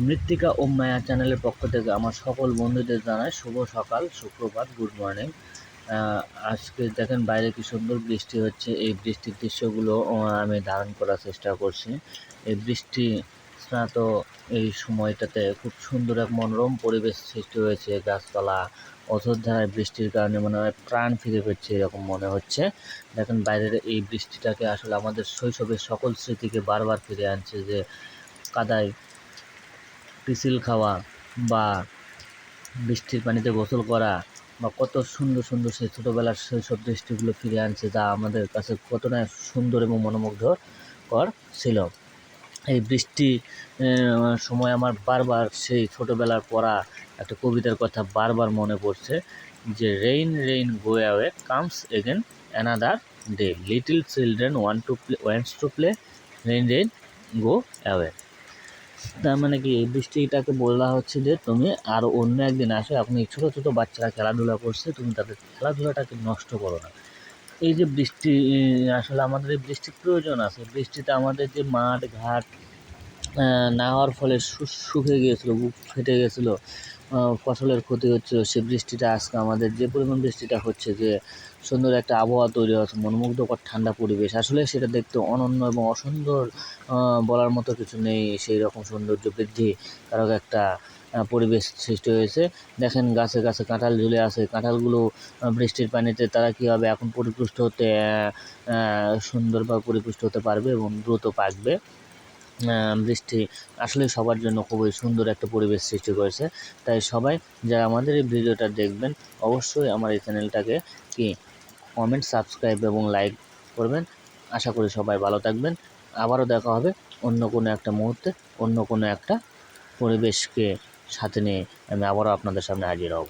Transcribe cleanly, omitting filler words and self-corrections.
মৃত্তিকা ও মায়া চ্যানেলের পক্ষ থেকে আমার সকল বন্ধুদের জানাই শুভ সকাল, সুপ্রভাত, গুড মর্নিং। আজকে দেখেন বাইরে কি সুন্দর বৃষ্টি হচ্ছে। এই বৃষ্টির দৃশ্যগুলো আমি ধারণ করার চেষ্টা করছি। এই বৃষ্টি স্নাত এই সময়টাতে খুব সুন্দর এক মনোরম পরিবেশ সৃষ্টি হয়েছে। গাছপালা অযোধ্যায় বৃষ্টির কারণে মনে হয় প্রাণ ফিরে পেয়েছে এরকম মনে হচ্ছে। দেখেন বাইরের এই বৃষ্টিটাকে আসলে আমাদের শৈশবের সকল স্মৃতিকে বারবার ফিরে আনছে, যে কাদায় পিছিল খাওয়া বা বৃষ্টির পানিতে গোসল করা বা কত সুন্দর সুন্দর সেই ছোটোবেলার শৈশব দৃষ্টিগুলো ফিরে আনছে, যা আমাদের কাছে কতটা সুন্দর এবং মনোমুগ্ধকর ছিল। এই বৃষ্টি সময় আমার বারবার সেই ছোটোবেলার পড়া একটা কবিতার কথা বারবার মনে পড়ছে, যে rain rain go away comes again another day, little children wants to play, rain rain go away. তার মানে কি, এই বৃষ্টিটাকে বলা হচ্ছে যে তুমি আরও অন্য একদিন আসো, এখন এই ছোটো ছোটো বাচ্চারা খেলাধুলা করছে, তুমি তাদের খেলাধুলাটাকে নষ্ট করো না। এই যে বৃষ্টি, আসলে আমাদের এই বৃষ্টির প্রয়োজন আছে। বৃষ্টিতে আমাদের যে মাঠ ঘাট না হওয়ার ফলে শুকিয়ে গিয়েছিলো, বুক ফেটে গেছিলো, ফসলের ক্ষতি হচ্ছিলো, সেই বৃষ্টিটা আজকে আমাদের যে পরিমাণ বৃষ্টিটা হচ্ছে, যে সুন্দর একটা আবহাওয়া তৈরি হচ্ছে, মনোমুগ্ধকর ঠান্ডা পরিবেশ, আসলে সেটা দেখতে অনন্য এবং অসুন্দর, বলার মতো কিছু নেই। সেই রকম সৌন্দর্য বৃদ্ধি কারক একটা পরিবেশ সৃষ্টি হয়েছে। দেখেন গাছে গাছে কাঁঠাল ঝুলে আছে, কাঁঠালগুলো বৃষ্টির পানিতে তারা কীভাবে এখন পরিপুষ্ট হতে সুন্দরভাবে পরিপুষ্ট হতে পারবে এবং দ্রুত পাকবে। বৃষ্টি আসলে সবার জন্য খুবই সুন্দর একটা পরিবেশ সৃষ্টি করেছে। তাই সবাই যারা আমাদের এই ভিডিওটা দেখবেন, অবশ্যই আমার এই চ্যানেলটাকে কমেন্ট, সাবস্ক্রাইব এবং লাইক করবেন। আশা করি সবাই ভালো থাকবেন। আবারও দেখা হবে অন্য কোনো একটা মুহূর্তে, অন্য কোনো একটা পরিবেশকে সাথে নিয়ে আমি আবারও আপনাদের সামনে হাজির হব।